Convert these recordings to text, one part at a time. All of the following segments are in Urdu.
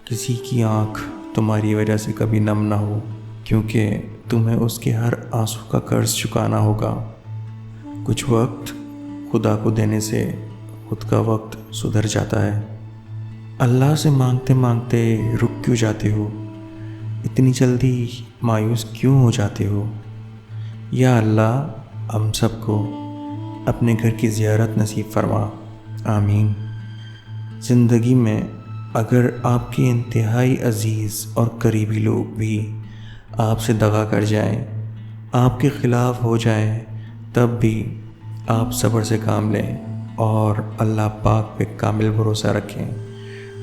کسی کی آنکھ تمہاری وجہ سے کبھی نم نہ ہو، کیونکہ تمہیں اس کے ہر آنسو کا قرض چکانا ہوگا۔ کچھ وقت خدا کو دینے سے خود کا وقت سدھر جاتا ہے۔ اللہ سے مانگتے مانگتے رک کیوں جاتے ہو؟ اتنی جلدی مایوس کیوں ہو جاتے ہو؟ یا اللہ ہم سب کو اپنے گھر کی زیارت نصیب فرما، آمین۔ زندگی میں اگر آپ کے انتہائی عزیز اور قریبی لوگ بھی آپ سے دغا کر جائیں، آپ کے خلاف ہو جائیں، تب بھی آپ صبر سے کام لیں اور اللہ پاک پہ کامل بھروسہ رکھیں،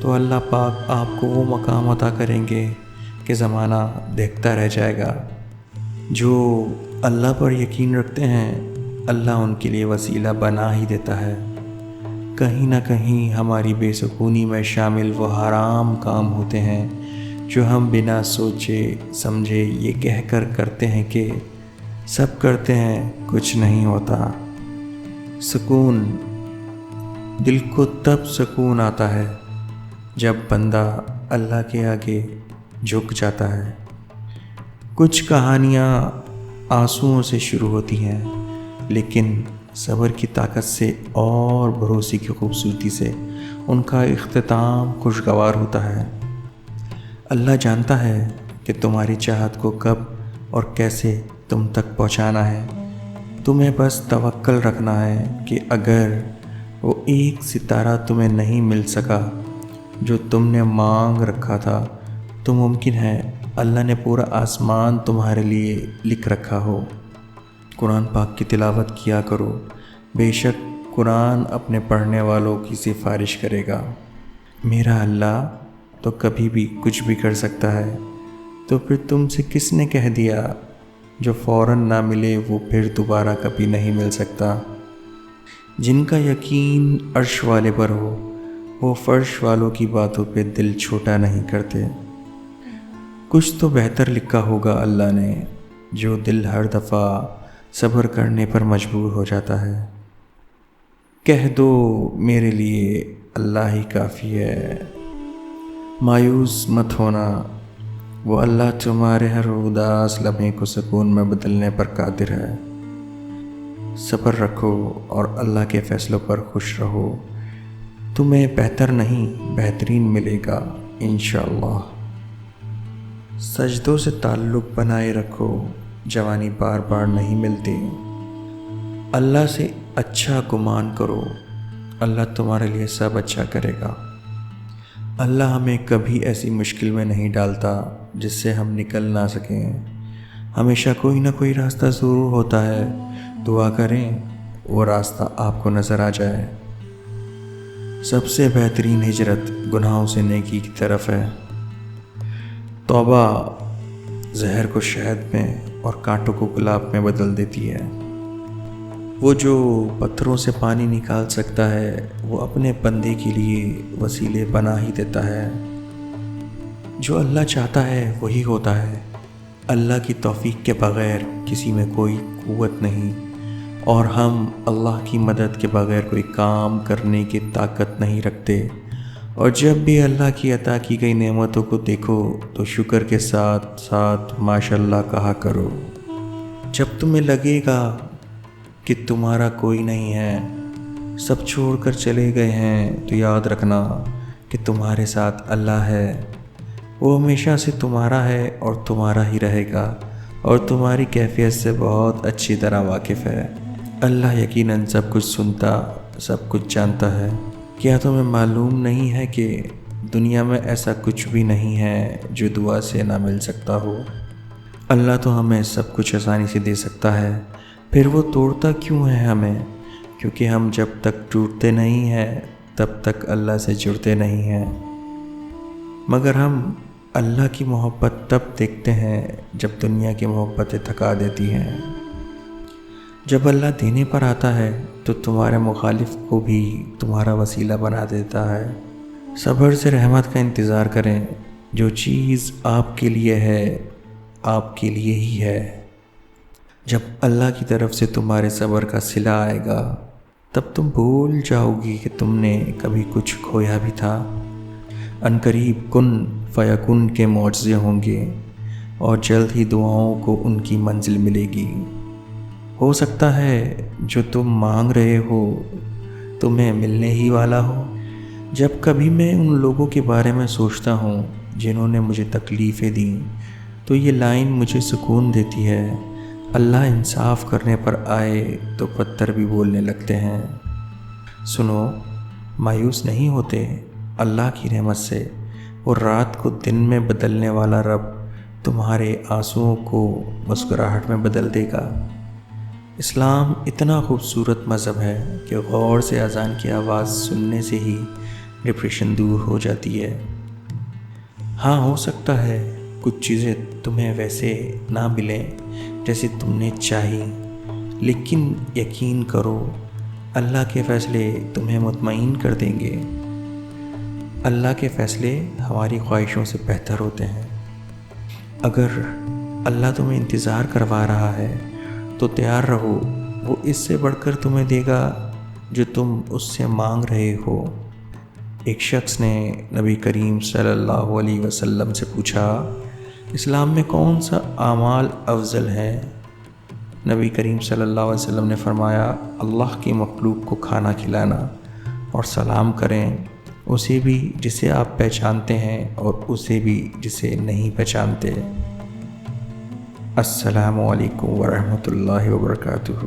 تو اللہ پاک آپ کو وہ مقام عطا کریں گے کہ زمانہ دیکھتا رہ جائے گا۔ جو اللہ پر یقین رکھتے ہیں، اللہ ان کے لیے وسیلہ بنا ہی دیتا ہے۔ کہیں نہ کہیں ہماری بے سکونی میں شامل وہ حرام کام ہوتے ہیں جو ہم بنا سوچے سمجھے یہ کہہ کر کرتے ہیں کہ سب کرتے ہیں، کچھ نہیں ہوتا۔ سکون، دل کو تب سکون آتا ہے جب بندہ اللہ کے آگے جھک جاتا ہے۔ کچھ کہانیاں آنسوؤں سے شروع ہوتی ہیں، لیکن صبر کی طاقت سے اور بھروسے کی خوبصورتی سے ان کا اختتام خوشگوار ہوتا ہے۔ اللہ جانتا ہے کہ تمہاری چاہت کو کب اور کیسے تم تک پہنچانا ہے۔ تمہیں بس توکل رکھنا ہے کہ اگر وہ ایک ستارہ تمہیں نہیں مل سکا جو تم نے مانگ رکھا تھا، تو ممکن ہے اللہ نے پورا آسمان تمہارے لیے لکھ رکھا ہو۔ قرآن پاک کی تلاوت کیا کرو، بے شک قرآن اپنے پڑھنے والوں کی سفارش کرے گا۔ میرا اللہ تو کبھی بھی کچھ بھی کر سکتا ہے، تو پھر تم سے کس نے کہہ دیا جو فوراً نہ ملے وہ پھر دوبارہ کبھی نہیں مل سکتا؟ جن کا یقین عرش والے پر ہو، وہ فرش والوں کی باتوں پہ دل چھوٹا نہیں کرتے۔ کچھ تو بہتر لکھا ہوگا اللہ نے، جو دل ہر دفعہ صبر کرنے پر مجبور ہو جاتا ہے۔ کہہ دو میرے لیے اللہ ہی کافی ہے، مایوس مت ہونا، وہ اللہ تمہارے ہر اداس لمحے کو سکون میں بدلنے پر قادر ہے۔ صبر رکھو اور اللہ کے فیصلوں پر خوش رہو، تمہیں بہتر نہیں بہترین ملے گا انشاءاللہ۔ سجدوں سے تعلق بنائے رکھو، جوانی بار بار نہیں ملتی۔ اللہ سے اچھا گمان کرو، اللہ تمہارے لیے سب اچھا کرے گا۔ اللہ ہمیں کبھی ایسی مشکل میں نہیں ڈالتا جس سے ہم نکل نہ سکیں۔ ہمیشہ کوئی نہ کوئی راستہ ضرور ہوتا ہے، دعا کریں وہ راستہ آپ کو نظر آ جائے۔ سب سے بہترین ہجرت گناہوں سے نیکی کی طرف ہے۔ توبہ زہر کو شہد میں اور کانٹوں کو گلاب میں بدل دیتی ہے۔ وہ جو پتھروں سے پانی نکال سکتا ہے، وہ اپنے بندے کے لیے وسیلے بنا ہی دیتا ہے۔ جو اللہ چاہتا ہے وہی ہوتا ہے۔ اللہ کی توفیق کے بغیر کسی میں کوئی قوت نہیں، اور ہم اللہ کی مدد کے بغیر کوئی کام کرنے کی طاقت نہیں رکھتے۔ اور جب بھی اللہ کی عطا کی گئی نعمتوں کو دیکھو تو شکر کے ساتھ ساتھ ماشاءاللہ کہا کرو۔ جب تمہیں لگے گا کہ تمہارا کوئی نہیں ہے، سب چھوڑ کر چلے گئے ہیں، تو یاد رکھنا کہ تمہارے ساتھ اللہ ہے۔ وہ ہمیشہ سے تمہارا ہے اور تمہارا ہی رہے گا، اور تمہاری کیفیت سے بہت اچھی طرح واقف ہے۔ اللہ یقیناً سب کچھ سنتا، سب کچھ جانتا ہے۔ کیا تمہیں معلوم نہیں ہے کہ دنیا میں ایسا کچھ بھی نہیں ہے جو دعا سے نہ مل سکتا ہو؟ اللہ تو ہمیں سب کچھ آسانی سے دے سکتا ہے، پھر وہ توڑتا کیوں ہے ہمیں؟ کیونکہ ہم جب تک ٹوٹتے نہیں ہیں تب تک اللہ سے جڑتے نہیں ہیں۔ مگر ہم اللہ کی محبت تب دیکھتے ہیں جب دنیا کی محبتیں تھکا دیتی ہیں۔ جب اللہ دینے پر آتا ہے تو تمہارے مخالف کو بھی تمہارا وسیلہ بنا دیتا ہے۔ صبر سے رحمت کا انتظار کریں، جو چیز آپ کے لیے ہے آپ کے لیے ہی ہے۔ جب اللہ کی طرف سے تمہارے صبر کا صلہ آئے گا، تب تم بھول جاؤ گی کہ تم نے کبھی کچھ کھویا بھی تھا۔ عنقریب کن فیکن کے معجزے ہوں گے اور جلد ہی دعاؤں کو ان کی منزل ملے گی۔ ہو سکتا ہے جو تم مانگ رہے ہو تمہیں ملنے ہی والا ہو۔ جب کبھی میں ان لوگوں کے بارے میں سوچتا ہوں جنہوں نے مجھے تکلیفیں دیں تو یہ لائن مجھے سکون دیتی ہے۔ اللہ انصاف کرنے پر آئے تو پتھر بھی بولنے لگتے ہیں۔ سنو، مایوس نہیں ہوتے، اللہ کی رحمت سے اور رات کو دن میں بدلنے والا رب تمہارے آنسوؤں کو مسکراہٹ میں بدل دے گا۔ اسلام اتنا خوبصورت مذہب ہے کہ غور سے اذان کی آواز سننے سے ہی ڈپریشن دور ہو جاتی ہے۔ ہاں، ہو سکتا ہے کچھ چیزیں تمہیں ویسے نہ ملیں جیسے تم نے چاہی، لیکن یقین کرو اللہ کے فیصلے تمہیں مطمئن کر دیں گے۔ اللہ کے فیصلے ہماری خواہشوں سے بہتر ہوتے ہیں۔ اگر اللہ تمہیں انتظار کروا رہا ہے تو تیار رہو، وہ اس سے بڑھ کر تمہیں دے گا جو تم اس سے مانگ رہے ہو۔ ایک شخص نے نبی کریم صلی اللہ علیہ وسلم سے پوچھا، اسلام میں کون سا اعمال افضل ہے؟ نبی کریم صلی اللہ علیہ وسلم نے فرمایا، اللہ کی مخلوق کو کھانا کھلانا اور سلام کریں، اسے بھی جسے آپ پہچانتے ہیں اور اسے بھی جسے نہیں پہچانتے۔ السلام علیکم ورحمۃ اللہ وبرکاتہ۔